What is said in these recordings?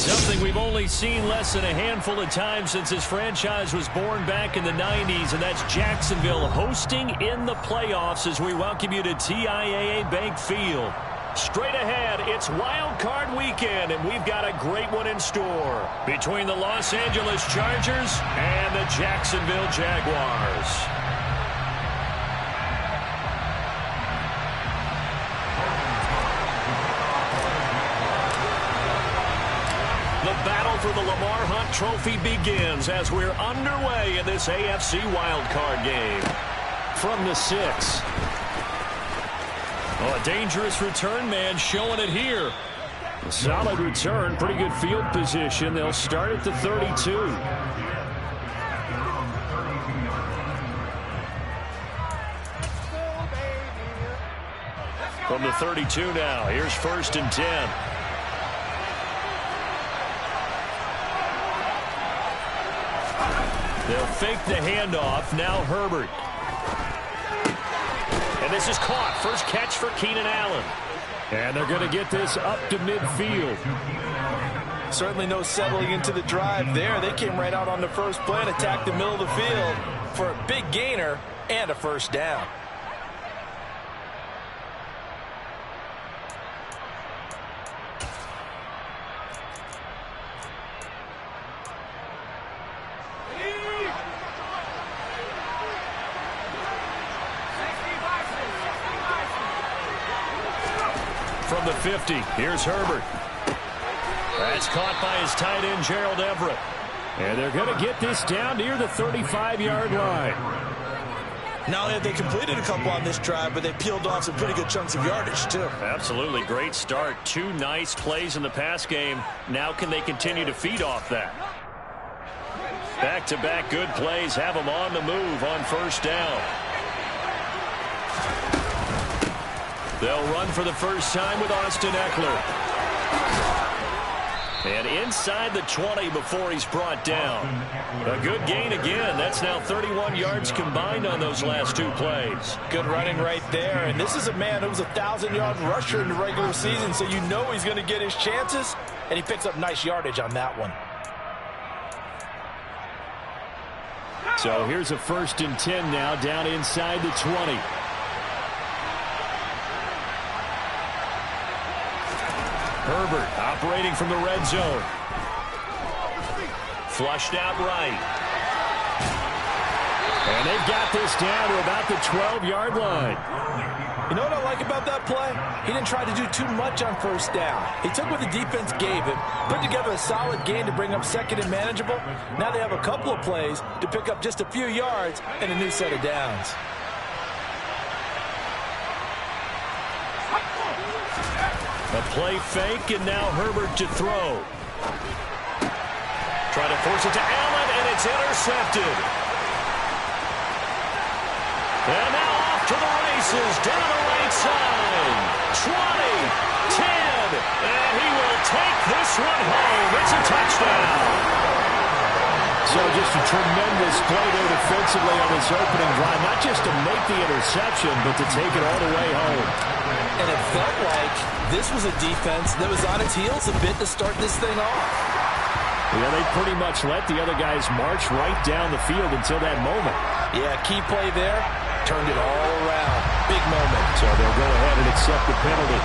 Something we've only seen less than a handful of times since this franchise was born back in the 90s, and that's Jacksonville hosting in the playoffs as we welcome you to TIAA Bank Field. Straight ahead, it's Wild Card Weekend, and we've got a great one in store between the Los Angeles Chargers and the Jacksonville Jaguars. The battle for the Lamar Hunt Trophy begins as we're underway in this AFC wildcard game. From the 6. Oh, a dangerous return man showing it here. A solid return, pretty good field position. They'll start at the 32. From the 32 now, here's 1st and 10. They'll fake the handoff. Now Herbert. And this is caught. First catch for Keenan Allen. And they're going to get this up to midfield. Certainly no settling into the drive there. They came right out on the first play and attacked the middle of the field for a big gainer and a first down. From the 50, here's Herbert. That's caught by his tight end, Gerald Everett. And they're going to get this down near the 35-yard line. Not only have they completed a couple on this drive, but they peeled off some pretty good chunks of yardage, too. Absolutely. Great start. 2 nice plays in the pass game. Now can they continue to feed off that? Back-to-back good plays have them on the move on first down. They'll run for the first time with Austin Eckler. And inside the 20 before he's brought down. A good gain again. That's now 31 yards combined on those last 2 plays. Good running right there. And this is a man who was a 1,000-yard rusher in the regular season, so you know he's going to get his chances. And he picks up nice yardage on that one. So here's a 1st and 10 now down inside the 20. Herbert operating from the red zone. Flushed out right. And they've got this down to about the 12-yard line. You know what I like about that play? He didn't try to do too much on first down. He took what the defense gave him, put together a solid gain to bring up 2nd and manageable. Now they have a couple of plays to pick up just a few yards and a new set of downs. A play fake, and now Herbert to throw. Try to force it to Allen, and it's intercepted. And now off to the races, down the right side. 20, 10, and he will take this one home. It's a touchdown. So just a tremendous play there defensively on this opening drive. Not just to make the interception, but to take it all the way home. And it felt like this was a defense that was on its heels a bit to start this thing off. Yeah, they pretty much let the other guys march right down the field until that moment. Yeah, key play there. Turned it all around. Big moment. So they'll go ahead and accept the penalty.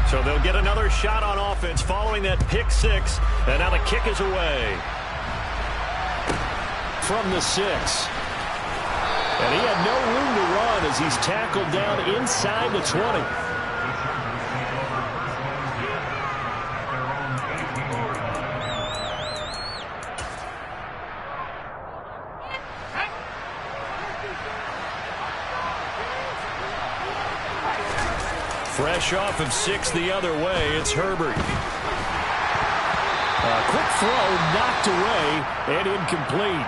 So they'll get another shot on offense following that pick 6. And now the kick is away. From the 6. And he had no room to run as he's tackled down inside the 20. Fresh off of 6 the other way, it's Herbert. A quick throw knocked away and incomplete.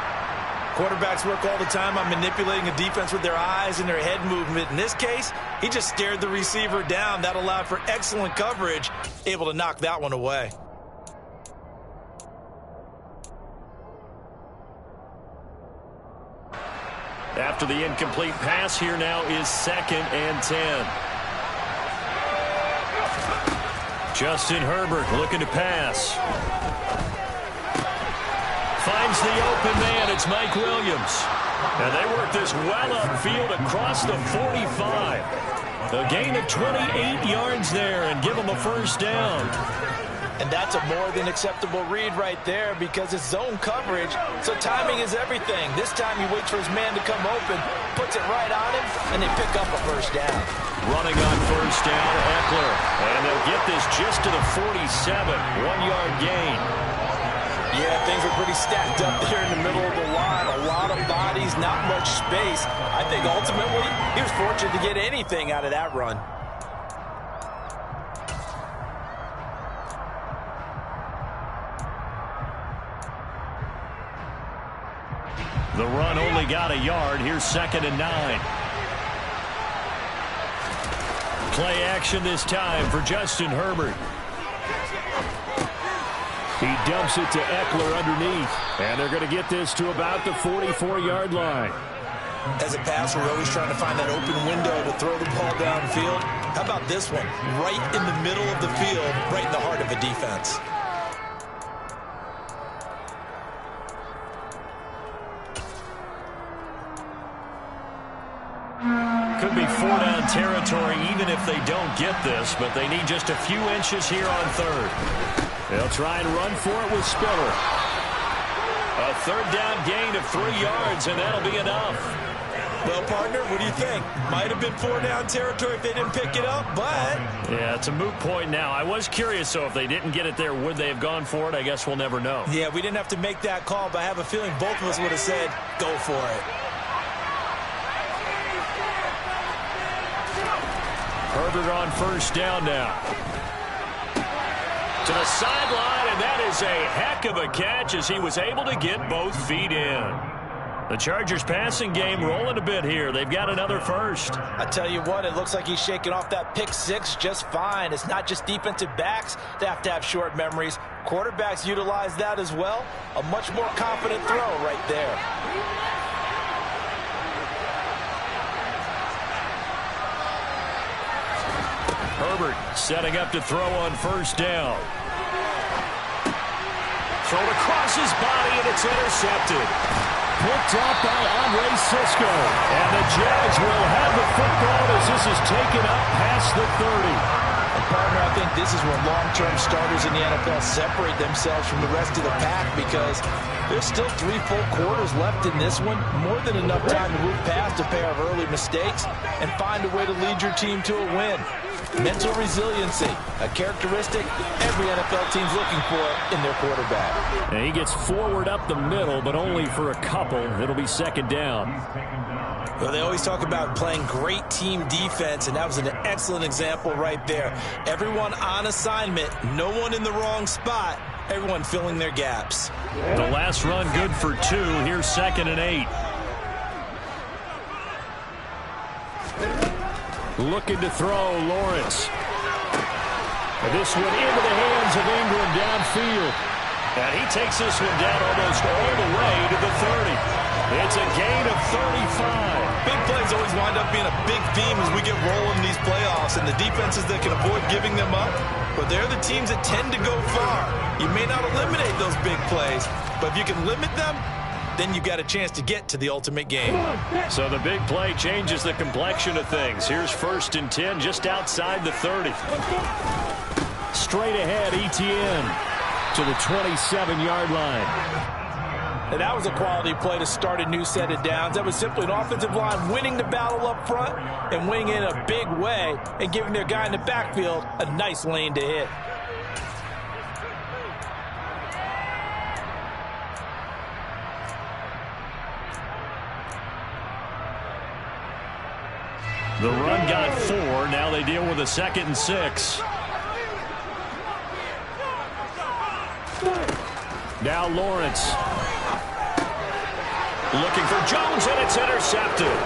Quarterbacks work all the time on manipulating a defense with their eyes and their head movement. In this case, he just stared the receiver down. That allowed for excellent coverage, able to knock that one away. After the incomplete pass, here now is 2nd and 10. Justin Herbert looking to pass. Finds the open man. It's Mike Williams. And they work this well upfield across the 45. A gain of 28 yards there and give them a first down. And that's a more than acceptable read right there because it's zone coverage, so timing is everything. This time he waits for his man to come open, puts it right on him, and they pick up a first down. Running on first down, Eckler. And they'll get this just to the 47, 1-yard gain. Yeah, things are pretty stacked up there in the middle of the line. A lot of bodies, not much space. I think ultimately he was fortunate to get anything out of that run. The run only got a yard. Here's 2nd and 9. Play action this time for Justin Herbert. He dumps it to Eckler underneath. And they're going to get this to about the 44-yard line. As a passer, we're always trying to find that open window to throw the ball downfield. How about this one? Right in the middle of the field, right in the heart of a defense. Could be 4-down territory even if they don't get this, but they need just a few inches here on 3rd. They'll try and run for it with Spiller. A 3rd down gain of 3 yards, and that'll be enough. Well, partner, what do you think? Might have been 4-down territory if they didn't pick it up, but... Yeah, it's a moot point now. I was curious, so if they didn't get it there, would they have gone for it? I guess we'll never know. Yeah, we didn't have to make that call, but I have a feeling both of us would have said, go for it. Herbert on first down now. To the sideline, and that is a heck of a catch as he was able to get both feet in. The Chargers passing game rolling a bit here. They've got another first. I tell you what, it looks like he's shaking off that pick 6 just fine. It's not just defensive backs that have to have short memories. Quarterbacks utilize that as well. A much more confident throw right there. Herbert setting up to throw on first down. Thrown across his body, and it's intercepted. Picked up by Andre Sisco. And the Jags will have the football as this is taken up past the 30. And partner, I think this is where long-term starters in the NFL separate themselves from the rest of the pack because there's still 3 full quarters left in this one. More than enough time to move past a pair of early mistakes and find a way to lead your team to a win. Mental resiliency, a characteristic every NFL team's looking for in their quarterback. And he gets forward up the middle, but only for a couple. It'll be 2nd down. Well, they always talk about playing great team defense, and that was an excellent example right there. Everyone on assignment, no one in the wrong spot, everyone filling their gaps. The last run good for 2. Here's 2nd and 8. Looking to throw, Lawrence. And this one into the hands of Ingram downfield. And he takes this one down almost all the way to the 30. It's a gain of 35. Big plays always wind up being a big theme as we get rolling in these playoffs, and the defenses that can avoid giving them up, but they're the teams that tend to go far. You may not eliminate those big plays, but if you can limit them, then you've got a chance to get to the ultimate game. So the big play changes the complexion of things. Here's 1st and 10 just outside the 30. Straight ahead, ETN to the 27-yard line. And that was a quality play to start a new set of downs. That was simply an offensive line winning the battle up front and winning it in a big way and giving their guy in the backfield a nice lane to hit. The run got 4. Now they deal with a 2nd and 6. Now Lawrence. Looking for Jones, and it's intercepted.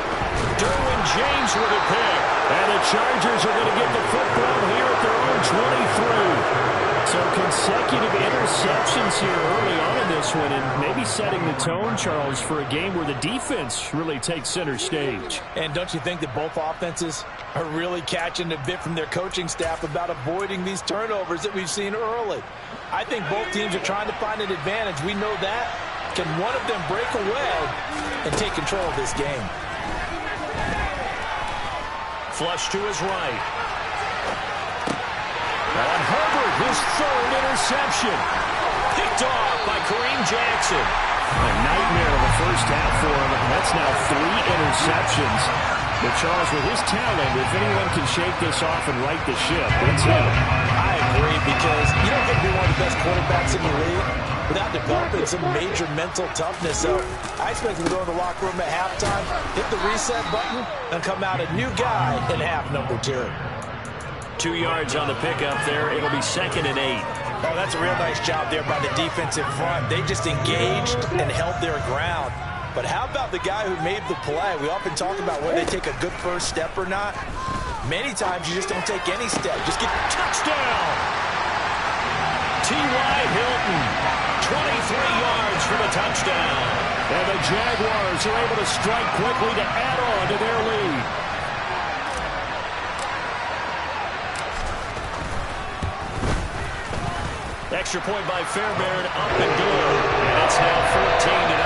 Derwin James with a pick. And the Chargers are going to get the football here at their own 23. So consecutive interceptions here early on in this one and maybe setting the tone, Charles, for a game where the defense really takes center stage. And don't you think that both offenses are really catching a bit from their coaching staff about avoiding these turnovers that we've seen early? I think both teams are trying to find an advantage. We know that. Can one of them break away and take control of this game? Flush to his right. And Herbert, his third interception. Picked off by Kareem Jackson. A nightmare of a first half for him, and that's now 3 interceptions. But Charles, with his talent, if anyone can shake this off and right the ship, it's him. I agree, because you don't get to be one of the best quarterbacks in the league without developing some major mental toughness. So I expect him to go in the locker room at halftime, hit the reset button, and come out a new guy in half number 2. 2 yards on the pickup there. It'll be 2nd and 8. Oh, that's a real nice job there by the defensive front. They just engaged and held their ground. But how about the guy who made the play? We often talk about whether they take a good first step or not. Many times you just don't take any step. Just get touchdown. T.Y. Hilton, 23 yards for the touchdown. And the Jaguars are able to strike quickly to add on to their lead. Extra point by Fairbairn, up and good. And it's now 14-0.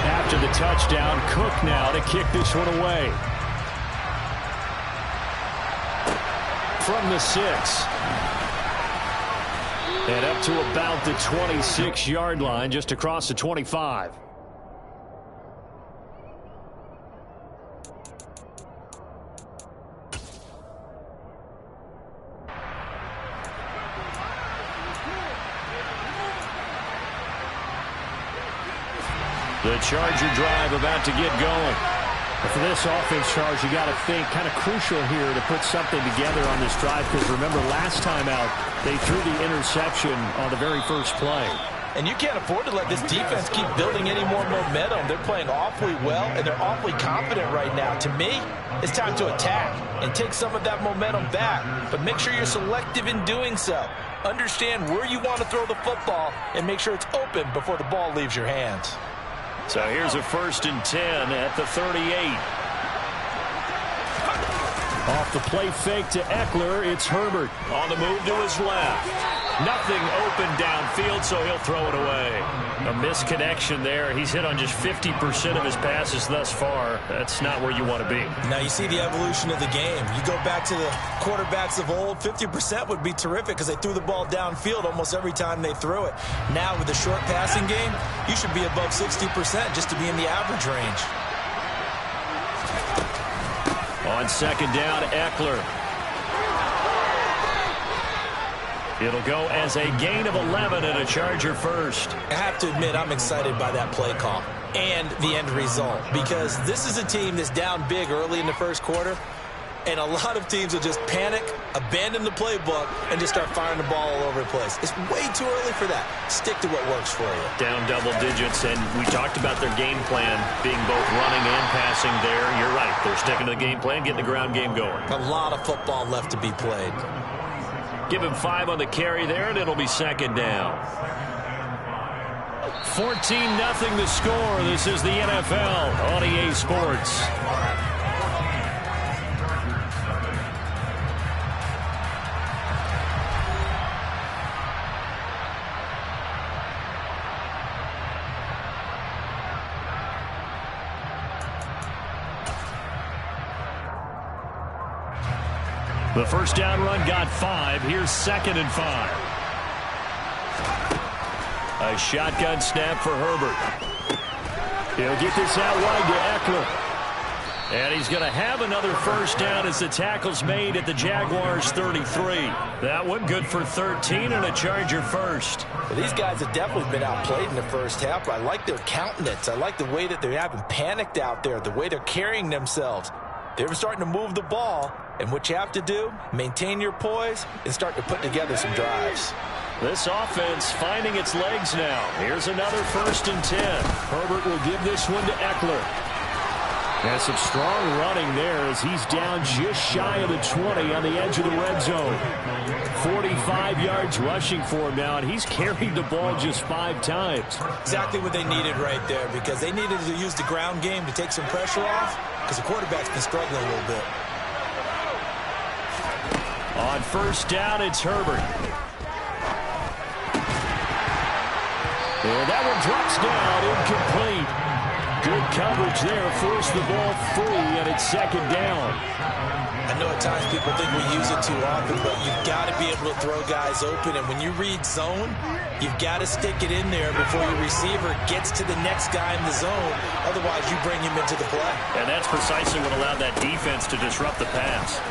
After the touchdown, Cook now to kick this one away. From the 6. And up to about the 26-yard line, just across the 25. The Charger drive about to get going. For this offense, Charles, you got to think kind of crucial here to put something together on this drive, because remember last time out they threw the interception on the very first play. And you can't afford to let this defense keep building any more momentum. They're playing awfully well, and they're awfully confident right now. To me, it's time to attack and take some of that momentum back. But make sure you're selective in doing so. Understand where you want to throw the football and make sure it's open before the ball leaves your hands. So here's a 1st and 10 at the 38. Off the play fake to Eckler, it's Herbert. On the move to his left. Nothing open downfield, so he'll throw it away. A misconnection there. He's hit on just 50% of his passes thus far. That's not where you want to be. Now you see the evolution of the game. You go back to the quarterbacks of old, 50% would be terrific because they threw the ball downfield almost every time they threw it. Now with the short passing game, you should be above 60% just to be in the average range. On 2nd down, Eckler. It'll go as a gain of 11 and a Charger first. I have to admit, I'm excited by that play call and the end result, because this is a team that's down big early in the first quarter, and a lot of teams will just panic, abandon the playbook, and just start firing the ball all over the place. It's way too early for that. Stick to what works for you. Down double digits, and we talked about their game plan being both running and passing there. You're right. They're sticking to the game plan, getting the ground game going. A lot of football left to be played. Give him 5 on the carry there, and it'll be 2nd down. 14-0 the score. This is the NFL on EA Sports. The first down run got 5. Here's 2nd and 5. A shotgun snap for Herbert. He'll get this out wide to Eckler. And he's going to have another first down as the tackle's made at the Jaguars' 33. That one good for 13 and a Charger first. Well, these guys have definitely been outplayed in the first half, but I like their countenance. I like the way that they haven't panicked out there, the way they're carrying themselves. They're starting to move the ball, and what you have to do, maintain your poise and start to put together some drives. This offense finding its legs now. Here's another 1st and 10. Herbert will give this one to Eckler. And some strong running there as he's down just shy of the 20 on the edge of the red zone. 45 yards rushing for him now, and he's carried the ball just 5 times. Exactly what they needed right there, because they needed to use the ground game to take some pressure off, because the quarterback's been struggling a little bit. On first down, it's Herbert. And that one drops down, incomplete. Good coverage there, forced the ball free, and it's second down. I know at times people think we use it too often, but you've got to be able to throw guys open. And when you read zone, you've got to stick it in there before your receiver gets to the next guy in the zone. Otherwise, you bring him into the play. And that's precisely what allowed that defense to disrupt the pass.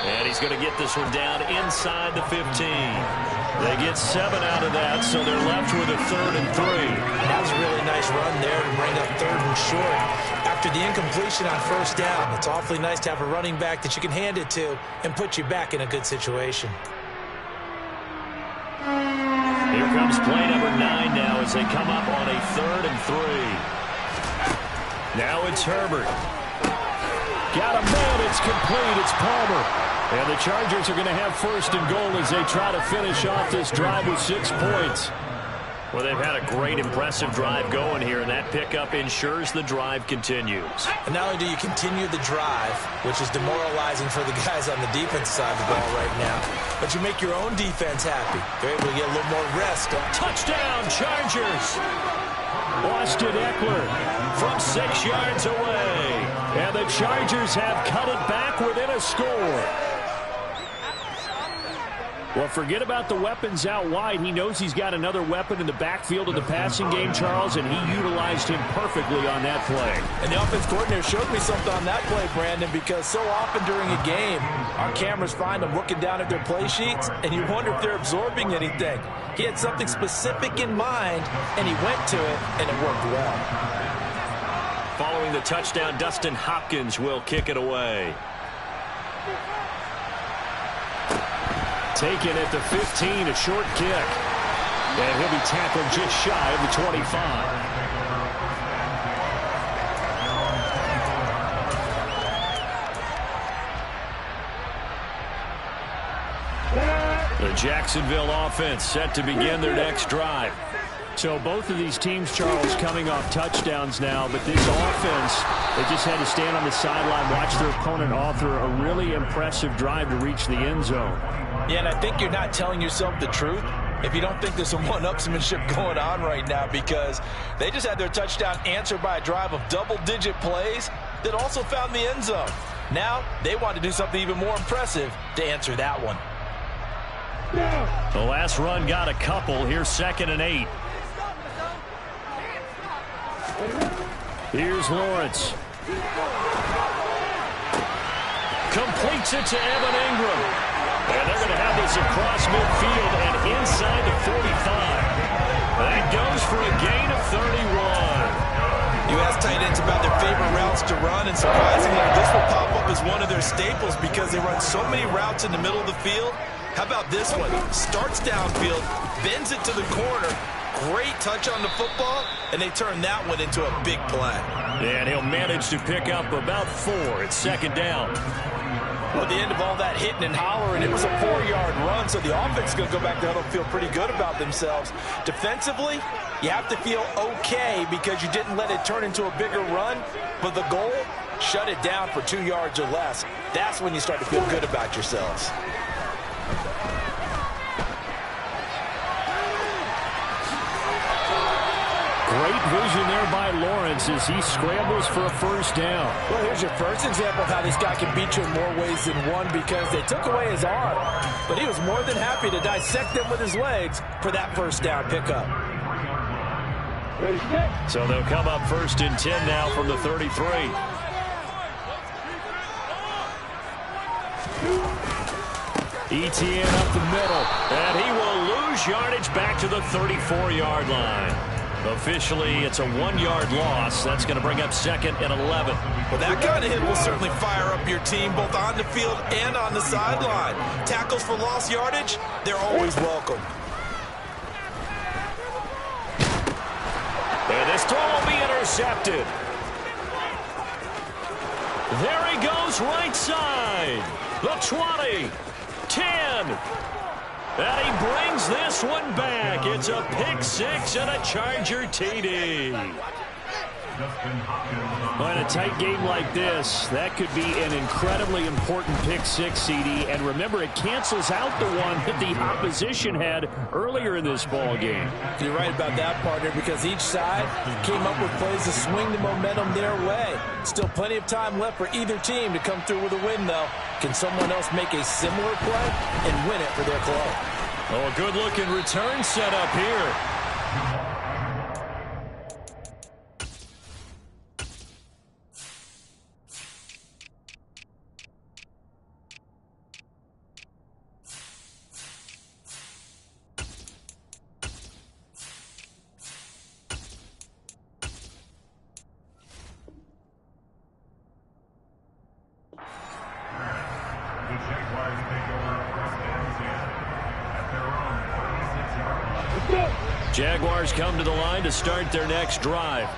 And he's going to get this one down inside the 15. They get 7 out of that, so they're left with a 3rd and 3. That was a really nice run there to bring up 3rd and short. After the incompletion on first down, it's awfully nice to have a running back that you can hand it to and put you back in a good situation. Here comes play number 9 now as they come up on a 3rd and 3. Now it's Herbert. Got a man, it's complete, it's Palmer. And the Chargers are going to have 1st and goal as they try to finish off this drive with 6 points. Well, they've had a great, impressive drive going here, and that pickup ensures the drive continues. And not only do you continue the drive, which is demoralizing for the guys on the defense side of the ball right now, but you make your own defense happy. They're able to get a little more rest. Touchdown, Chargers! Austin Eckler from 6 yards away. And the Chargers have cut it back within a score. Well, forget about the weapons out wide. He knows he's got another weapon in the backfield of the passing game, Charles, and he utilized him perfectly on that play. And the offense coordinator showed me something on that play, Brandon, because so often during a game, our cameras find them looking down at their play sheets, and you wonder if they're absorbing anything. He had something specific in mind, and he went to it, and it worked well. Following the touchdown, Dustin Hopkins will kick it away. Taken at the 15, a short kick. And he'll be tackled just shy of the 25. The Jacksonville offense set to begin their next drive. So both of these teams, Charles, coming off touchdowns now, but this offense, they just had to stand on the sideline, watch their opponent author a really impressive drive to reach the end zone. Yeah, and I think you're not telling yourself the truth if you don't think there's some one-upsmanship going on right now, because they just had their touchdown answered by a drive of double-digit plays that also found the end zone. Now they want to do something even more impressive to answer that one. The last run got a couple. Here's 2nd and 8. Here's Lawrence. Completes it to Evan Ingram. And they're going to have this across midfield and inside the 45. That goes for a gain of 31. You ask tight ends about their favorite routes to run, and surprisingly, this will pop up as one of their staples because they run so many routes in the middle of the field. How about this one? Starts downfield, bends it to the corner. Great touch on the football, and they turn that one into a big play. And he'll manage to pick up about 4. It's 2nd down. Well, at the end of all that hitting and hollering, it was a 4-yard run, so the offense is going to go back there and feel pretty good about themselves. Defensively, you have to feel okay because you didn't let it turn into a bigger run, but the goal, shut it down for 2 yards or less. That's when you start to feel good about yourselves. Great vision there by Lawrence as he scrambles for a 1st down. Well, here's your first example of how this guy can beat you in more ways than one, because they took away his arm, but he was more than happy to dissect them with his legs for that 1st down pickup. So they'll come up 1st and 10 now from the 33. Etienne up the middle, and he will lose yardage back to the 34-yard line. Officially, it's a 1-yard loss. That's going to bring up 2nd and 11. Well, that kind of hit will certainly fire up your team both on the field and on the sideline. Tackles for lost yardage, they're always welcome. And this throw will be intercepted. There he goes right side. The 20, 10. And he brings this one back. It's a pick six and a Charger TD. Well, in a tight game like this, that could be an incredibly important pick six, CD. And remember, it cancels out the one that the opposition had earlier in this ball game. You're right about that, partner, because each side came up with plays to swing the momentum their way. Still plenty of time left for either team to come through with a win, though. Can someone else make a similar play and win it for their club? Oh, a good-looking return set up here. Jaguars come to the line to start their next drive.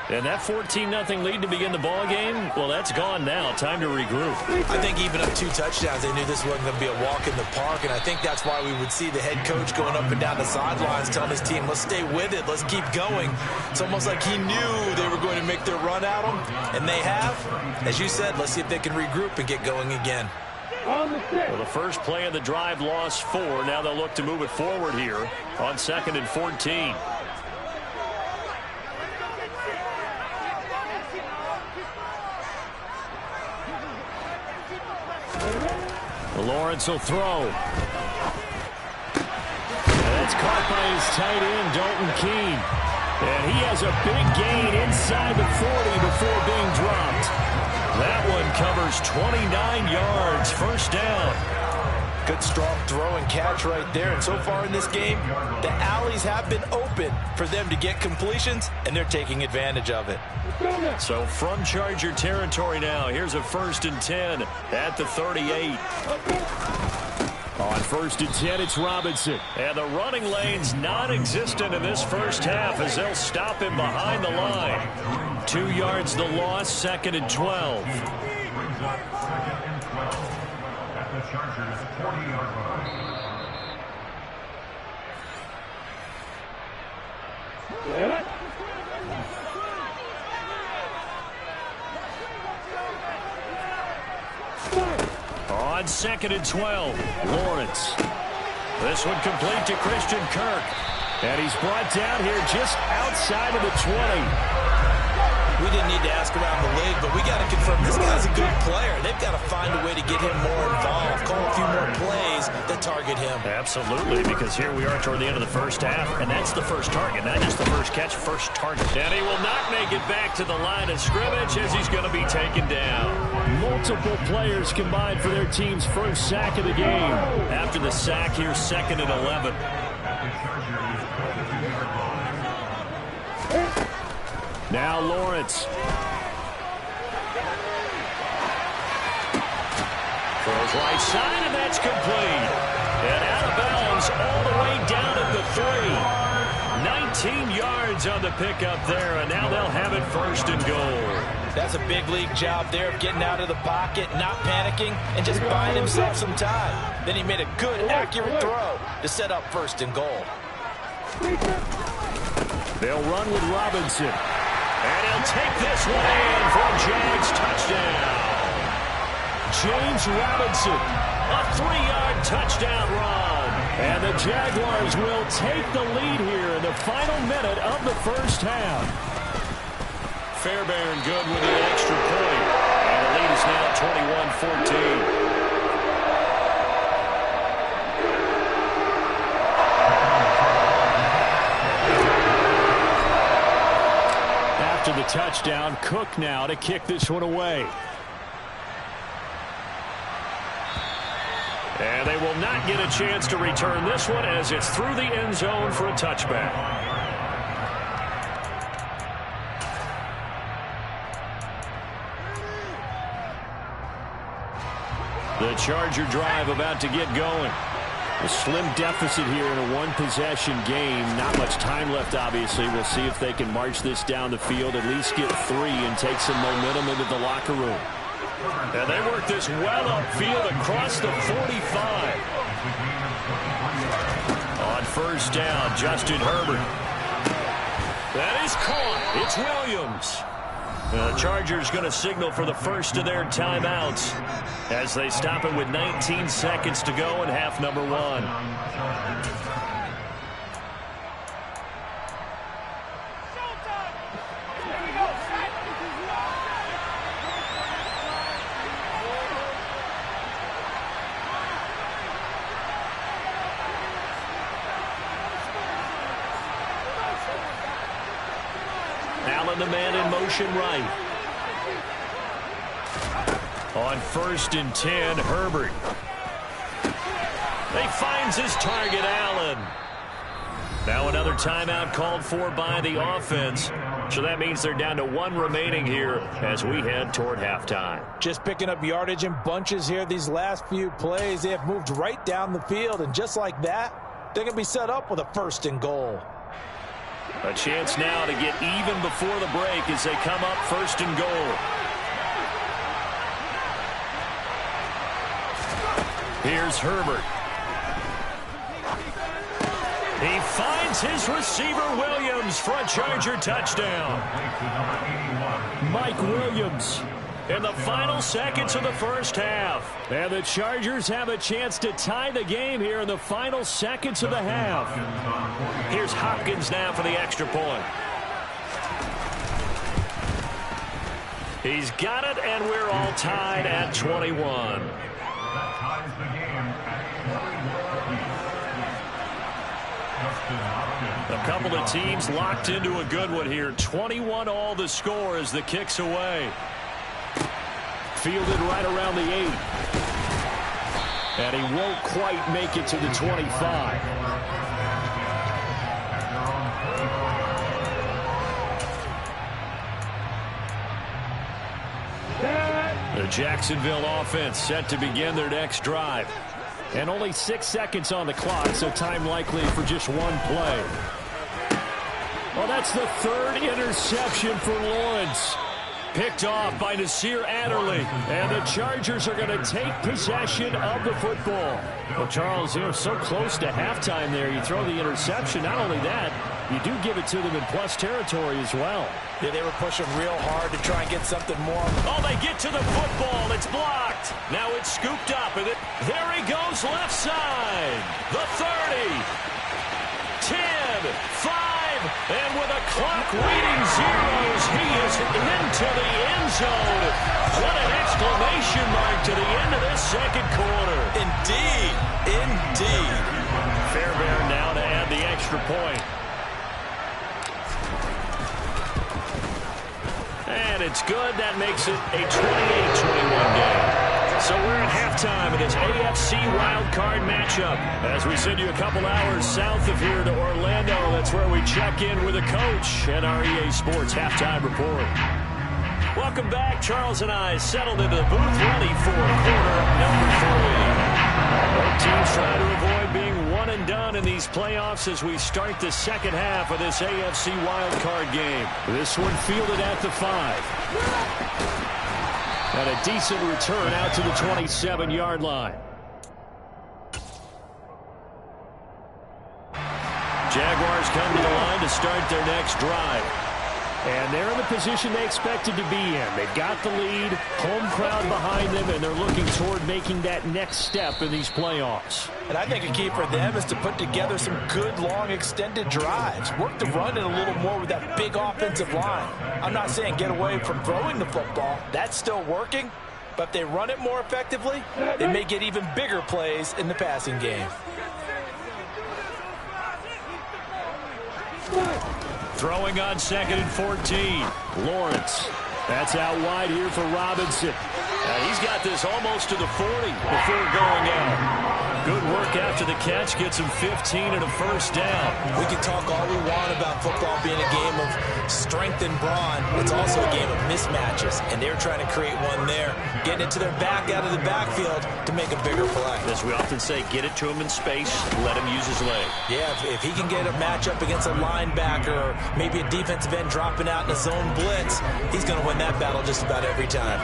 And that 14-0 lead to begin the ball game, well, that's gone now. Time to regroup. I think even up 2 touchdowns, they knew this wasn't going to be a walk in the park, and I think that's why we would see the head coach going up and down the sidelines telling his team, let's stay with it, let's keep going. It's almost like he knew they were going to make their run at him, and they have. As you said, let's see if they can regroup and get going again. Well, the first play of the drive lost 4. Now they'll look to move it forward here on 2nd and 14. Lawrence will throw. And that's caught by his tight end, Dalton Keene. And he has a big gain inside the 40 before being dropped. That one covers 29 yards, first down. Good strong throw and catch right there. And so far in this game, the alleys have been open for them to get completions, and they're taking advantage of it. So from Charger territory now, here's a 1st and 10 at the 38. On 1st and 10, it's Robinson. And the running lane's non-existent in this first half as they'll stop him behind the line. 2 yards the loss, 2nd and 12. At the Chargers' 40-yard line. On 2nd and 12, Lawrence. This one complete to Christian Kirk. And he's brought down here just outside of the 20. We didn't need to ask around the league, but we got to confirm this guy's a good player. They've got to find a way to get him more involved, call a few more plays that target him. Absolutely, because here we are toward the end of the first half, and that's the first target, not just the first catch, first target. And he will not make it back to the line of scrimmage as he's going to be taken down. Multiple players combined for their team's first sack of the game. After the sack, here's 2nd and 11. Now Lawrence. Throws right side, and that's complete. And out of bounds all the way down at the 3. 19 yards on the pickup there, and now they'll have it 1st and goal. That's a big league job there of getting out of the pocket, not panicking, and just buying himself some time. Then he made a good, accurate throw to set up 1st and goal. They'll run with Robinson. And he'll take this one in for a Jags touchdown. James Robinson, a 3-yard touchdown run. And the Jaguars will take the lead here in the final minute of the first half. Fairbairn good with the extra point. And the lead is now 21-14. After the touchdown, Cook now to kick this one away. And they will not get a chance to return this one as it's through the end zone for a touchback. The Charger drive about to get going. A slim deficit here in a one-possession game. Not much time left, obviously. We'll see if they can march this down the field, at least get 3 and take some momentum into the locker room. And they work this well upfield across the 45. On first down, Justin Herbert. That is caught. It's Williams. The Chargers going to signal for the first of their timeouts as they stop it with 19 seconds to go in half number one. Allen, the man in motion right. On first and 10, Herbert. He finds his target, Allen. Now another timeout called for by the offense. So that means they're down to one remaining here as we head toward halftime. Just picking up yardage in bunches here. These last few plays, they have moved right down the field. And just like that, they're going to be set up with a first and goal. A chance now to get even before the break as they come up first and goal. Here's Herbert. He finds his receiver, Williams, for a Charger touchdown. Mike Williams in the final seconds of the first half. And the Chargers have a chance to tie the game here in the final seconds of the half. Here's Hopkins now for the extra point. He's got it, and we're all tied at 21. That ties the game at 21. A couple of teams locked into a good one here. 21 all the score as the kick's away. Fielded right around the 8. And he won't quite make it to the 25. The Jacksonville offense set to begin their next drive. And only 6 seconds on the clock, so time likely for just one play. Well, that's the third interception for Lawrence. Picked off by Nasir Adderley. And the Chargers are going to take possession of the football. Well, Charles, you're so close to halftime there. You throw the interception. Not only that, you do give it to them in plus territory as well. Yeah, they were pushing real hard to try and get something more. Oh, they get to the football. It's blocked. Now it's scooped up. And there he goes left side. The 30. 10. 5. And with a clock reading zeros, he is into the end zone. What an exclamation mark to the end of this second quarter. Indeed. Indeed. Fairbairn now to add the extra point. And it's good. That makes it a 28-21 game. So we're at halftime in this AFC wildcard matchup. As we send you a couple hours south of here to Orlando, that's where we check in with the coach and our EA Sports halftime report. Welcome back. Charles and I settled into the booth ready for quarter number 3. Both teams trying to avoid being one and done in these playoffs as we start the second half of this AFC wildcard game. This one fielded at the 5. And a decent return out to the 27-yard line. Jaguars come to the line to start their next drive. And they're in the position they expected to be in. They've got the lead, home crowd behind them, and they're looking toward making that next step in these playoffs. And I think a key for them is to put together some good, long, extended drives. Work the run in a little more with that big offensive line. I'm not saying get away from throwing the football. That's still working. But if they run it more effectively, they may get even bigger plays in the passing game. Throwing on 2nd and 14. Lawrence. That's out wide here for Robinson. He's got this almost to the 40 before going out. Good work after the catch. Gets him 15 and a first down. We can talk all we want about football being a game of strength and brawn. It's also a game of mismatches, and they're trying to create one there. Getting it to their back out of the backfield to make a bigger play. As we often say, get it to him in space, let him use his leg. Yeah, if he can get a matchup against a linebacker or maybe a defensive end dropping out in a zone blitz, he's going to win that battle just about every time.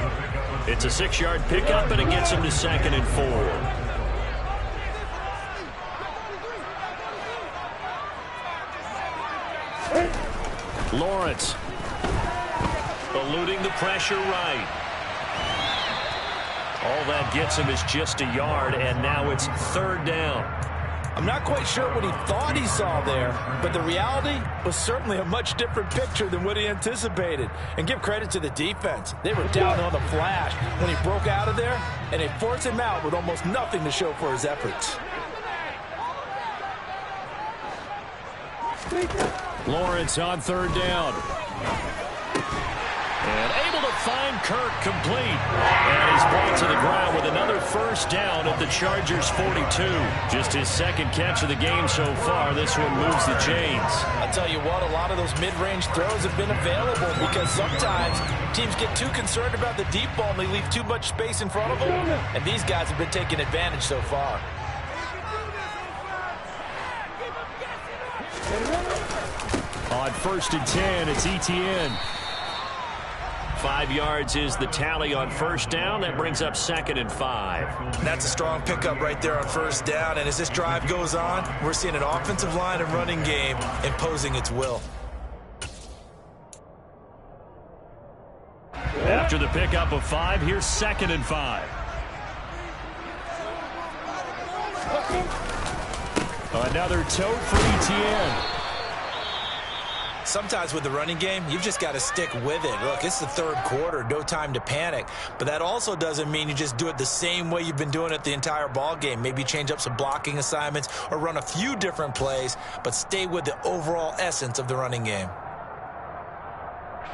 It's a 6-yard pickup, and it gets him to 2nd and 4. Lawrence eluding the pressure right. All that gets him is just a yard, and now it's 3rd down. I'm not quite sure what he thought he saw there, but the reality was certainly a much different picture than what he anticipated. And give credit to the defense. They were down on the flash when he broke out of there, and they forced him out with almost nothing to show for his efforts. Lawrence on 3rd down. And able to find Kirk complete. And he's brought to the ground with another 1st down at the Chargers' 42. Just his 2nd catch of the game so far. This one moves the chains. I'll tell you what, a lot of those mid-range throws have been available because sometimes teams get too concerned about the deep ball and they leave too much space in front of them. And these guys have been taking advantage so far. On 1st and 10, it's Etienne. 5 yards is the tally on 1st down. That brings up 2nd and 5. That's a strong pickup right there on 1st down. And as this drive goes on, we're seeing an offensive line and running game imposing its will. After the pickup of 5, here's 2nd and 5. Another tote for Etienne. Sometimes with the running game, you've just got to stick with it. Look, it's the 3rd quarter, no time to panic. But that also doesn't mean you just do it the same way you've been doing it the entire ball game. Maybe change up some blocking assignments or run a few different plays, but stay with the overall essence of the running game.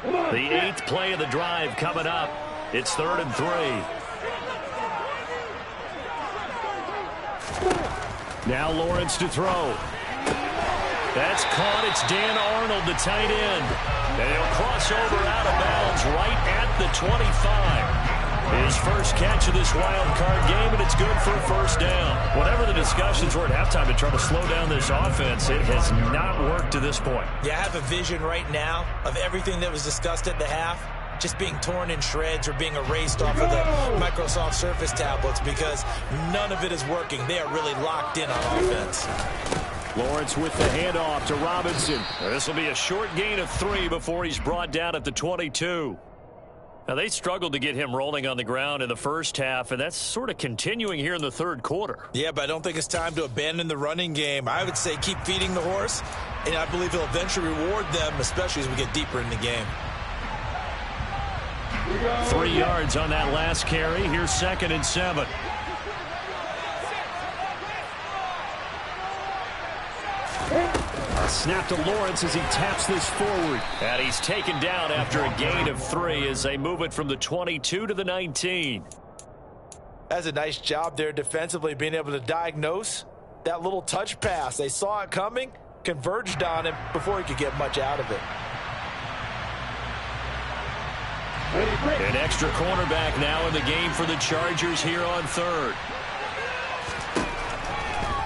The 8th play of the drive coming up. It's 3rd and 3. Now Lawrence to throw. That's caught. It's Dan Arnold, the tight end. And he'll cross over out of bounds right at the 25. His first catch of this wild card game, and it's good for a 1st down. Whatever the discussions were at halftime to try to slow down this offense, it has not worked to this point. Yeah, I have a vision right now of everything that was discussed at the half just being torn in shreds or being erased off of the Microsoft Surface tablets because none of it is working. They are really locked in on offense. Lawrence with the handoff to Robinson. This will be a short gain of 3 before he's brought down at the 22. Now, they struggled to get him rolling on the ground in the 1st half, and that's sort of continuing here in the 3rd quarter. Yeah, but I don't think it's time to abandon the running game. I would say keep feeding the horse, and I believe he'll eventually reward them, especially as we get deeper in the game. 3 yards on that last carry. Here's 2nd and 7. A snap to Lawrence as he taps this forward. And he's taken down after a gain of 3 as they move it from the 22 to the 19. That's a nice job there defensively, being able to diagnose that little touch pass. They saw it coming, converged on him before he could get much out of it. An extra cornerback now in the game for the Chargers here on 3rd.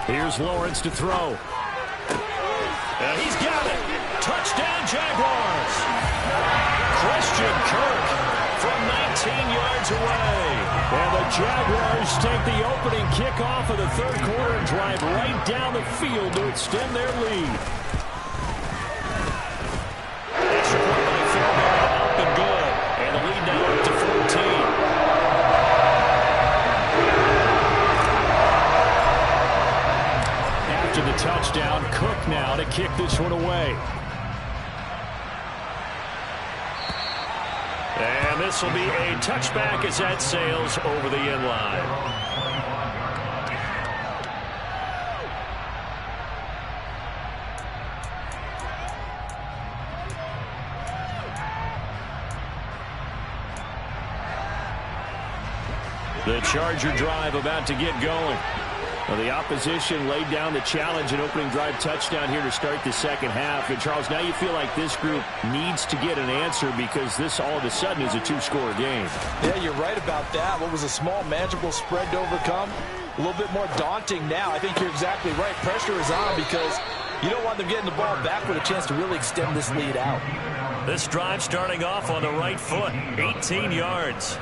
Here's Lawrence to throw. And he's got it. Touchdown, Jaguars. Christian Kirk from 19 yards away. And the Jaguars take the opening kickoff of the 3rd quarter and drive right down the field to extend their lead. Extra point by Fairbairn, up and good. And the lead now up to 14. After the touchdown, Cook now to kick this one away. And this will be a touchback as that sails over the end line. The Charger drive about to get going. Well, the opposition laid down the challenge and opening drive touchdown here to start the 2nd half. And, Charles, now you feel like this group needs to get an answer because this all of a sudden is a 2-score game. Yeah, you're right about that. What was a small, manageable spread to overcome? A little bit more daunting now. I think you're exactly right. Pressure is on because you don't want them getting the ball back with a chance to really extend this lead out. This drive starting off on the right foot, 18 yards.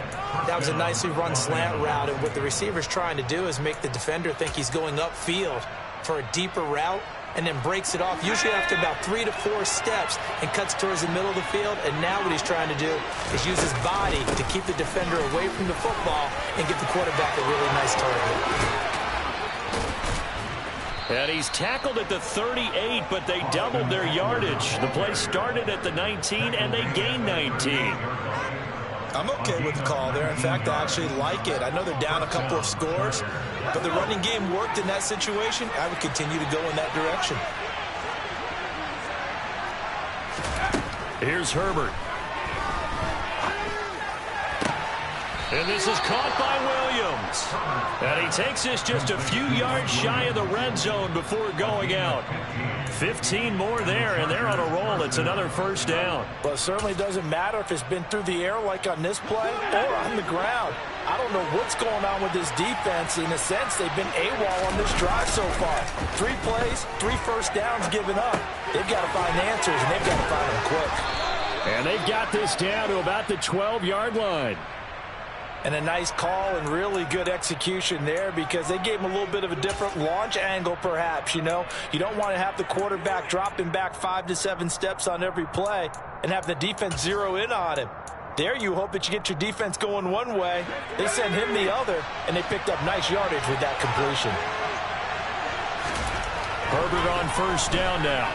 That was a nicely run slant route, and what the receiver's trying to do is make the defender think he's going upfield for a deeper route, and then breaks it off, usually after about 3 to 4 steps, and cuts towards the middle of the field. And now what he's trying to do is use his body to keep the defender away from the football and give the quarterback a really nice target. And he's tackled at the 38, but they doubled their yardage. The play started at the 19, and they gained 19. I'm okay with the call there. In fact, I actually like it. I know they're down a couple of scores, but the running game worked in that situation. I would continue to go in that direction. Here's Herbert. And this is caught by Williams. And he takes this just a few yards shy of the red zone before going out. 15 more there, and they're on a roll. It's another first down. Well, it certainly doesn't matter if it's been through the air like on this play or on the ground. I don't know what's going on with this defense. In a sense, they've been AWOL on this drive so far. 3 plays, 3 first downs given up. They've got to find answers, and they've got to find them quick. And they've got this down to about the 12-yard line. And a nice call and really good execution there, because they gave him a little bit of a different launch angle, perhaps. You know, you don't want to have the quarterback dropping back 5 to 7 steps on every play and have the defense zero in on him. There you hope that you get your defense going one way. They send him the other, and they picked up nice yardage with that completion. Herbert on first down now.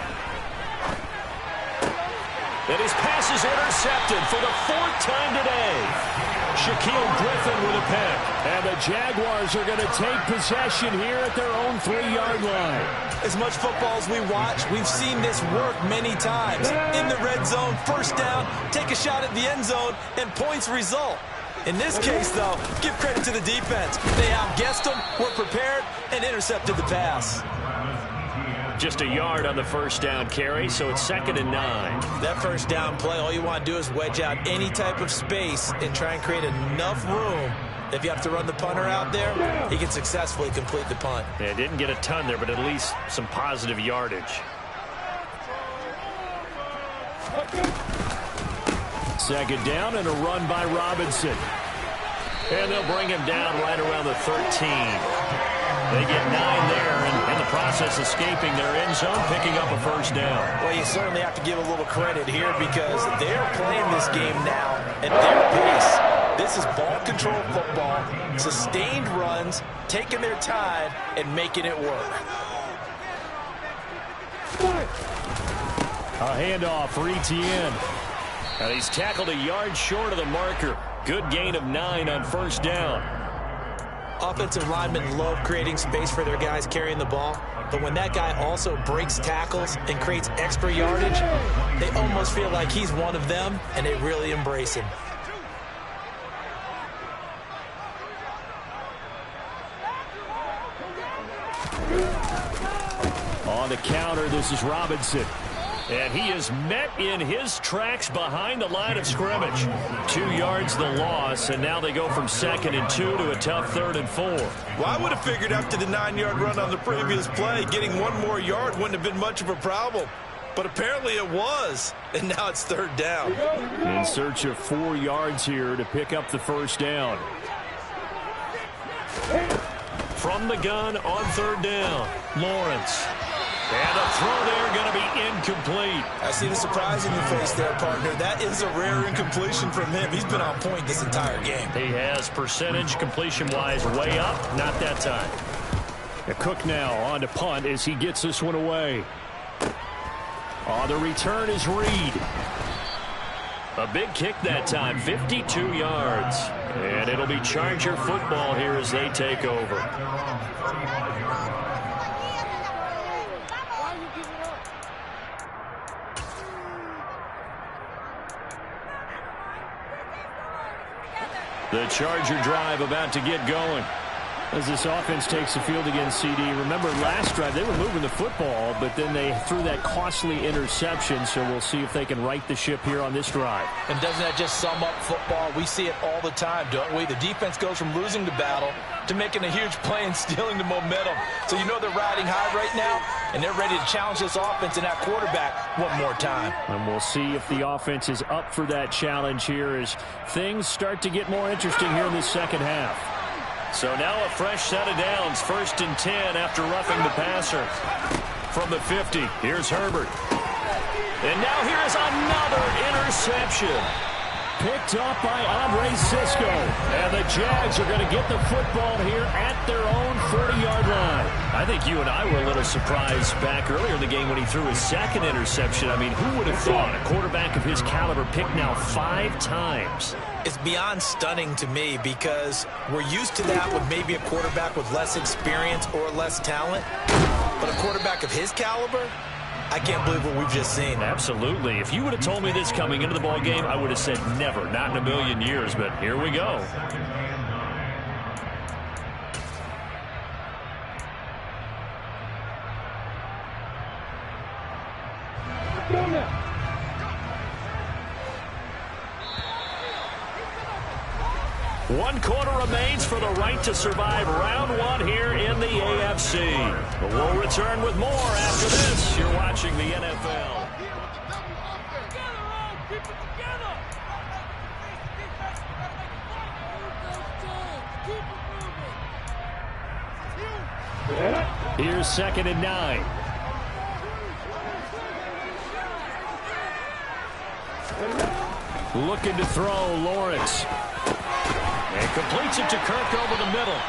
And his pass is intercepted for the 4th time today. Shaquille Griffin with a pick. And the Jaguars are going to take possession here at their own 3-yard line. As much football as we watch, we've seen this work many times. In the red zone, first down, take a shot at the end zone, and points result. In this case, though, give credit to the defense. They outguessed them, were prepared, and intercepted the pass. Just a yard on the first down carry, so it's 2nd and 9. That first down play, all you want to do is wedge out any type of space and try and create enough room. If you have to run the punter out there, he can successfully complete the punt. Yeah, didn't get a ton there, but at least some positive yardage. 2nd down and a run by Robinson. And they'll bring him down right around the 13. They get 9 there, and in the process escaping their end zone, picking up a first down. Well, you certainly have to give a little credit here, because they're playing this game now at their pace. This is ball control football, sustained runs, taking their time, and making it work. A handoff for Etienne. And he's tackled a yard short of the marker. Good gain of 9 on first down. Offensive linemen love creating space for their guys carrying the ball, but when that guy also breaks tackles and creates extra yardage, they almost feel like he's one of them, and they really embrace him. On the counter, this is Robinson. And he is met in his tracks behind the line of scrimmage. 2 yards the loss, and now they go from 2nd and 2 to a tough 3rd and 4. Well, I would have figured after the 9-yard run on the previous play, getting 1 more yard wouldn't have been much of a problem. But apparently it was, and now it's 3rd down. In search of 4 yards here to pick up the first down. From the gun on 3rd down, Lawrence. And the throw there going to be incomplete. I see the surprise in your face there, partner. That is a rare incompletion from him. He's been on point this entire game. He has percentage completion-wise way up. Not that time. Cook now on to punt as he gets this one away. On the return is Reed. A big kick that time, 52 yards. And it'll be Charger football here as they take over. The Charger drive about to get going. As this offense takes the field against CD, remember last drive they were moving the football, but then they threw that costly interception, so we'll see if they can right the ship here on this drive. And doesn't that just sum up football? We see it all the time, don't we? The defense goes from losing the battle to making a huge play and stealing the momentum. So you know they're riding high right now, and they're ready to challenge this offense and that quarterback one more time. And we'll see if the offense is up for that challenge here as things start to get more interesting here in the second half. So now a fresh set of downs, 1st and 10 after roughing the passer. From the 50, here's Herbert. And now here's another interception. Picked up by Andre Sisco. And the Jags are going to get the football here at their own 40-yard line. I think you and I were a little surprised back earlier in the game when he threw his second interception. I mean, who would have thought a quarterback of his caliber picked now 5 times? It's beyond stunning to me because we're used to that with maybe a quarterback with less experience or less talent. But a quarterback of his caliber, I can't believe what we've just seen. Absolutely. If you would have told me this coming into the ball game, I would have said never, not in a million years. But here we go. One quarter remains for the right to survive round 1 here in the AFC. But we'll return with more after this. You're watching the NFL. Here's 2nd and 9. Looking to throw, Lawrence. And completes it to Kirk over the middle.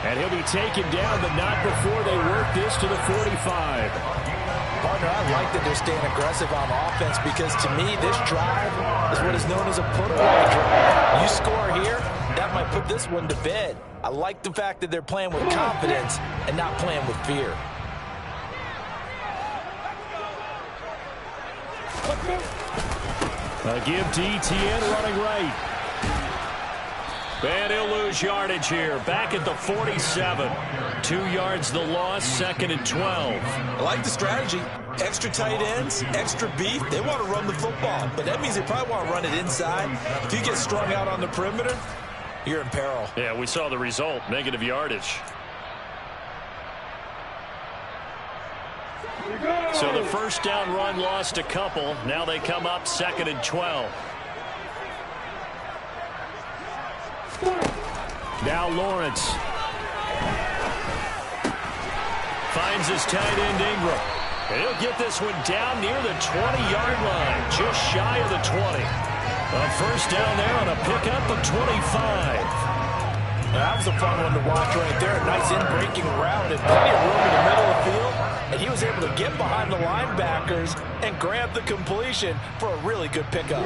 And he'll be taken down, but not before they work this to the 45. Partner, I like that they're staying aggressive on offense because to me, this drive is what is known as a put-away drive. You score here, that might put this one to bed. I like the fact that they're playing with confidence and not playing with fear. A give to ETN running right. And he'll lose yardage here. Back at the 47. 2 yards the loss, 2nd and 12. I like the strategy. Extra tight ends, extra beef. They want to run the football, but that means they probably want to run it inside. If you get strung out on the perimeter, you're in peril. Yeah, we saw the result, negative yardage. So the first down run lost a couple. Now they come up 2nd and 12. Now Lawrence finds his tight end Ingram. And he'll get this one down near the 20-yard line, just shy of the 20. A first down there on a pickup of 25. That was a fun one to watch right there. A nice in-breaking route and plenty of room in the middle of the field. And he was able to get behind the linebackers and grab the completion for a really good pickup.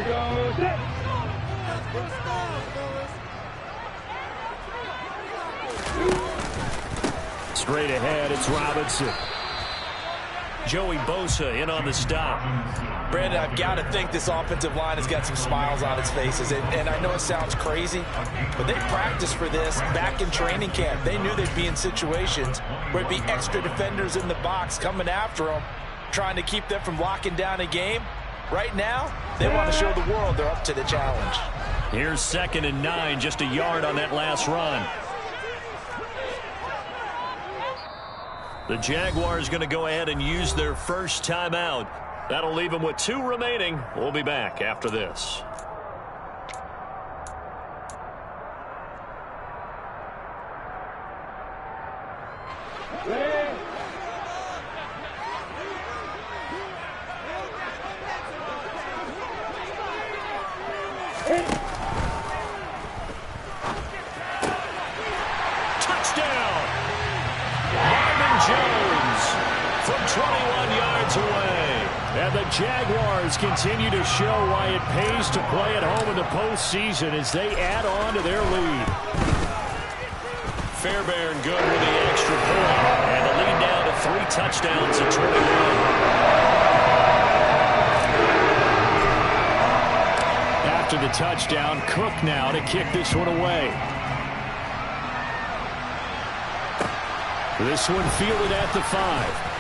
Straight ahead, it's Robinson. Joey Bosa in on the stop. Brandon, I've got to think this offensive line has got some smiles on its faces. And I know it sounds crazy, but they practiced for this back in training camp. They knew they'd be in situations where it'd be extra defenders in the box coming after them, trying to keep them from locking down a game. Right now, they want to show the world they're up to the challenge. Here's 2nd and 9, just a yard on that last run. The Jaguars going to go ahead and use their first timeout. That'll leave them with 2 remaining. We'll be back after this. Jaguars continue to show why it pays to play at home in the postseason as they add on to their lead. Fairbairn good with the extra point, and the lead down to 3 touchdowns at 21. After the touchdown, Cook now to kick this one away. This one fielded at the 5.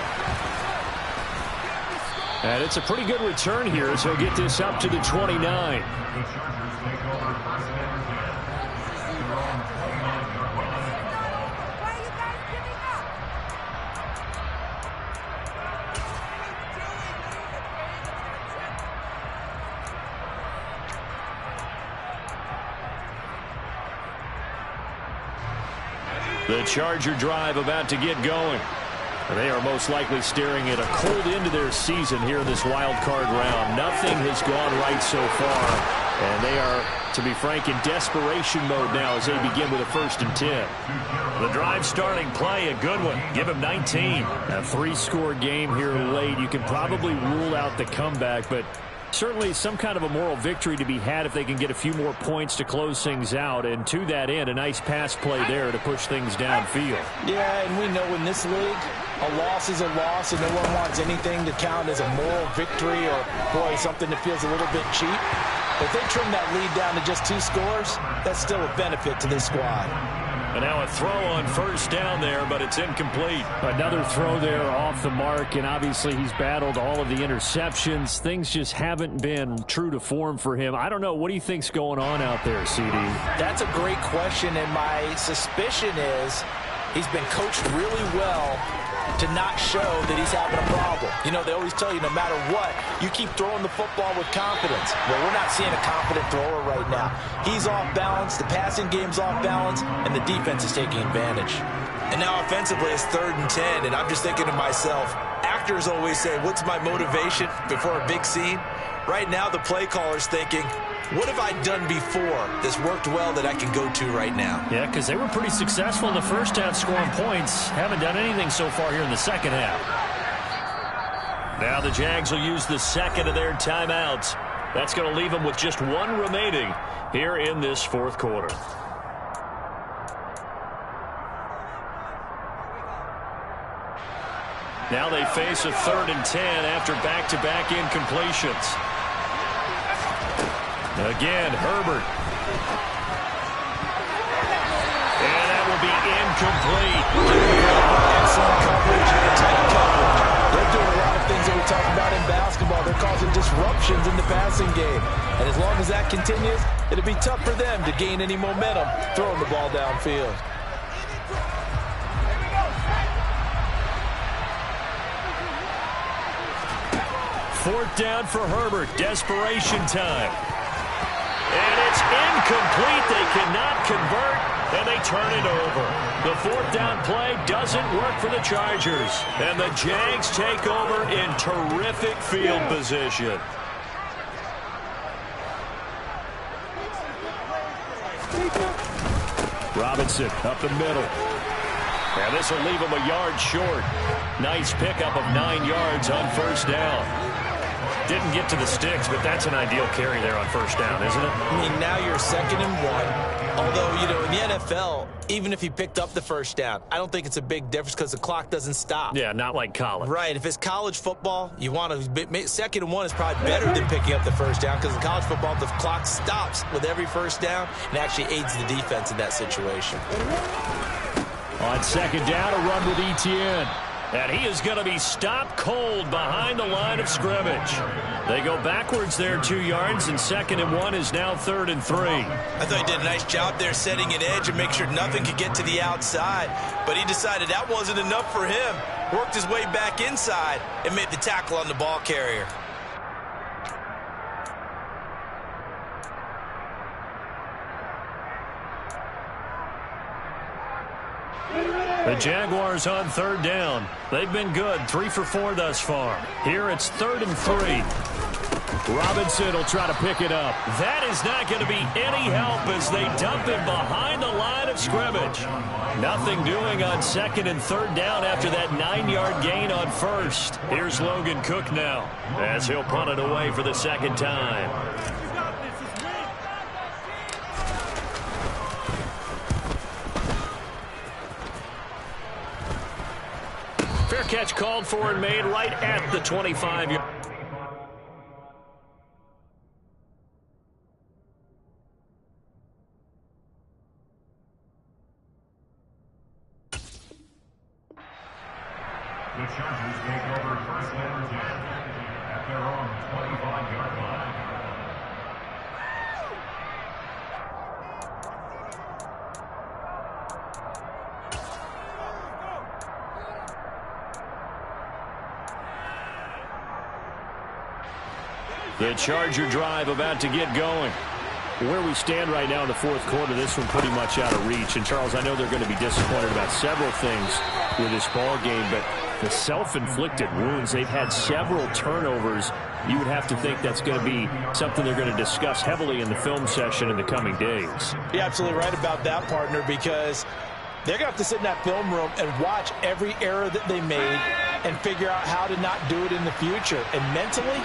And it's a pretty good return here as he'll get this up to the 29. The Chargers take over first and 10. They're on the 29-yard line. Why are you guys giving up? The Charger drive about to get going. They are most likely staring at a cold end to their season here in this wild card round. Nothing has gone right so far, and they are, to be frank, in desperation mode now as they begin with a 1st and 10. The drive starting play, a good one. Give him 19. A 3-score game here late. You can probably rule out the comeback, but certainly some kind of a moral victory to be had if they can get a few more points to close things out. And to that end, a nice pass play there to push things downfield. Yeah, and we know in this league, a loss is a loss, and no one wants anything to count as a moral victory or, boy, something that feels a little bit cheap. But if they trim that lead down to just 2 scores, that's still a benefit to this squad. And now a throw on 1st down there, but it's incomplete. Another throw there off the mark, and obviously he's battled all of the interceptions. Things just haven't been true to form for him. I don't know. What do you think's going on out there, CD? That's a great question, and my suspicion is he's been coached really well to not show that he's having a problem. You know, they always tell you no matter what, you keep throwing the football with confidence. Well, we're not seeing a confident thrower right now. He's off balance, the passing game's off balance, and the defense is taking advantage. And now offensively it's 3rd and 10, and I'm just thinking to myself, actors always say, what's my motivation before a big scene? Right now the play caller's thinking, what have I done before that's worked well that I can go to right now? Yeah, because they were pretty successful in the first half scoring points. Haven't done anything so far here in the second half. Now the Jags will use the second of their timeouts. That's going to leave them with just 1 remaining here in this 4th quarter. Now they face a 3rd and 10 after back-to-back incompletions. Again, Herbert. And that will be incomplete. Excellent coverage, tight coverage. They're doing a lot of things that we talk about in basketball. They're causing disruptions in the passing game. And as long as that continues, it'll be tough for them to gain any momentum throwing the ball downfield. Fourth down for Herbert. Desperation time. And it's incomplete. They cannot convert, and they turn it over. The 4th down play doesn't work for the Chargers, and the Jags take over in terrific field position. Robinson up the middle. And this will leave him a yard short. Nice pickup of 9 yards on 1st down. Didn't get to the sticks, but that's an ideal carry there on 1st down, isn't it? I mean, now you're 2nd and 1. Although, you know, in the NFL, even if he picked up the 1st down, I don't think it's a big difference because the clock doesn't stop. Yeah, not like college. Right. If it's college football, you want to 2nd and 1 is probably better than picking up the 1st down because in college football, the clock stops with every 1st down and actually aids the defense in that situation. On 2nd down, a run with Etienne. And he is going to be stopped cold behind the line of scrimmage. They go backwards there 2 yards, and 2nd and 1 is now 3rd and 3. I thought he did a nice job there setting an edge and make sure nothing could get to the outside. But he decided that wasn't enough for him. Worked his way back inside and made the tackle on the ball carrier. The Jaguars on 3rd down. They've been good, 3 for 4 thus far. Here it's 3rd and 3. Robinson will try to pick it up. That is not going to be any help as they dump him behind the line of scrimmage. Nothing doing on 2nd and 3rd down after that 9-yard gain on 1st. Here's Logan Cook now as he'll punt it away for the 2nd time. Fair catch called for and made right at the 25-yard. The Chargers take over first and 10 at their own 25-yard line. The Charger drive about to get going. Where we stand right now in the fourth quarter, this one pretty much out of reach. And, Charles, I know they're going to be disappointed about several things with this ball game, but the self-inflicted wounds, they've had several turnovers. You would have to think that's going to be something they're going to discuss heavily in the film session in the coming days. You're absolutely right about that, partner, because they're going to have to sit in that film room and watch every error that they made and figure out how to not do it in the future. And mentally,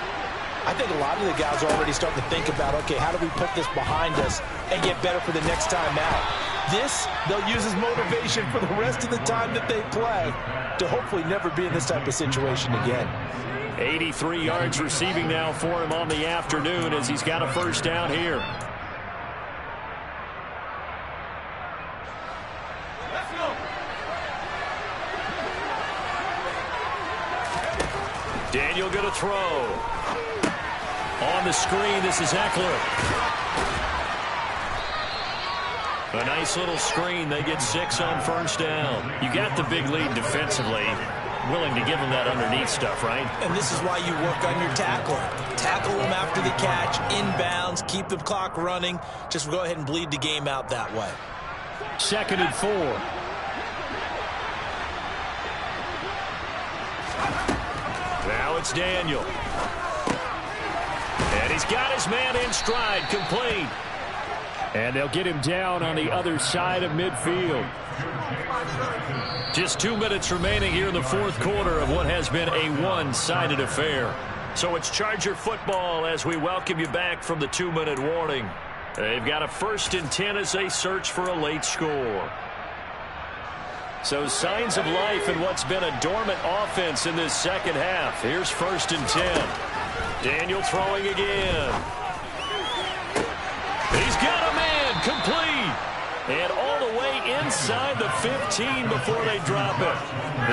I think a lot of the guys are already starting to think about, okay, how do we put this behind us and get better for the next time out? This, they'll use as motivation for the rest of the time that they play to hopefully never be in this type of situation again. 83 yards receiving now for him on the afternoon as he's got a first down here. Let's go. Daniel going to throw. On the screen, this is Eckler. A nice little screen. They get 6 on first down. You got the big lead defensively. Willing to give them that underneath stuff, right? And this is why you work on your tackler. Tackle them after the catch, inbounds, keep the clock running. Just go ahead and bleed the game out that way. 2nd and 4. Now it's Daniel. And he's got his man in stride, complete. And they'll get him down on the other side of midfield. Just 2 minutes remaining here in the fourth quarter of what has been a one-sided affair. So it's Charger football as we welcome you back from the 2-minute warning. They've got a 1st and 10 as they search for a late score. So signs of life in what's been a dormant offense in this second half. Here's 1st and 10. Daniel throwing again. He's got a man, complete. And all the way inside the 15 before they drop it.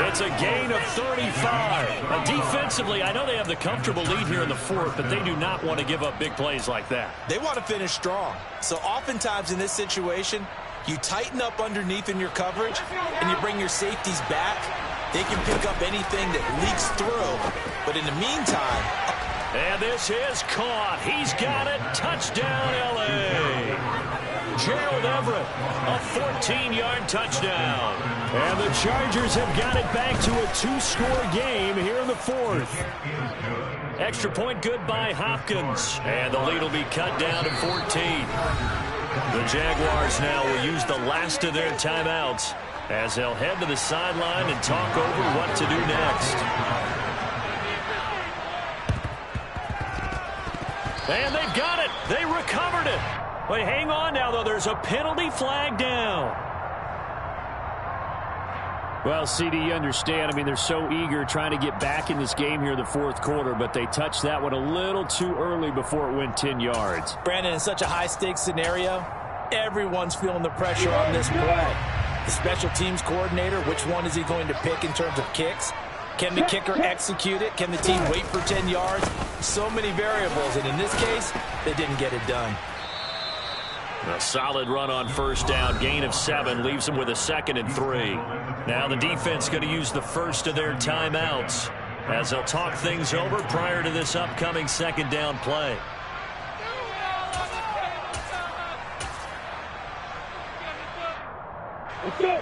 It's a gain of 35. Defensively, I know they have the comfortable lead here in the fourth, but they do not want to give up big plays like that. They want to finish strong. So oftentimes in this situation, you tighten up underneath in your coverage, and you bring your safeties back. They can pick up anything that leaks through. But in the meantime... And this is caught. He's got it. Touchdown, L.A. Gerald Everett, a 14-yard touchdown. And the Chargers have got it back to a 2-score game here in the fourth. Extra point good by Hopkins. And the lead will be cut down to 14. The Jaguars now will use the last of their timeouts as they'll head to the sideline and talk over what to do next. And they've got it. They recovered it. Wait, hang on now, though. There's a penalty flag down. Well, CD, you understand. I mean, they're so eager trying to get back in this game here in the fourth quarter, but they touched that one a little too early before it went 10 yards. Brandon, in such a high-stakes scenario, everyone's feeling the pressure on this play. The special teams coordinator, which one is he going to pick in terms of kicks? Can the kicker execute it? Can the team wait for 10 yards? So many variables, and in this case, they didn't get it done. A solid run on first down. Gain of 7 leaves them with a 2nd and 3. Now the defense going to use the first of their timeouts as they'll talk things over prior to this upcoming 2nd down play. Let's go.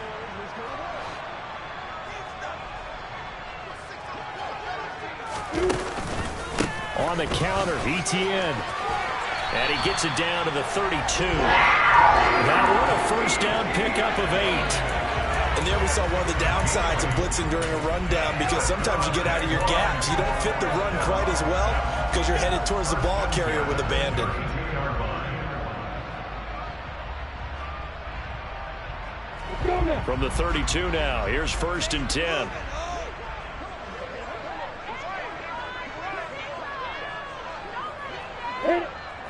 On the counter, Etienne. And he gets it down to the 32. Now what a first down pickup of 8. And there we saw one of the downsides of blitzing during a rundown, because sometimes you get out of your gaps. You don't fit the run quite as well because you're headed towards the ball carrier with abandon. From the 32 now, here's 1st and 10.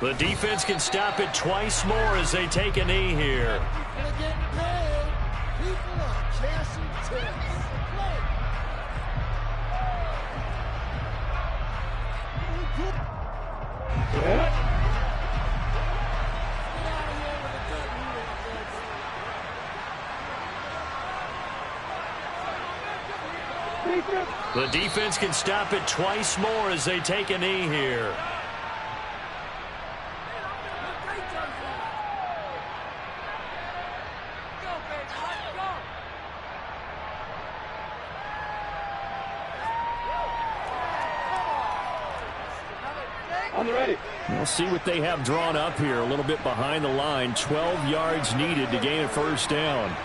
The defense can stop it twice more as they take a knee here. The defense can stop it twice more as they take a knee here. We'll see what they have drawn up here. A little bit behind the line. 12 yards needed to gain a first down.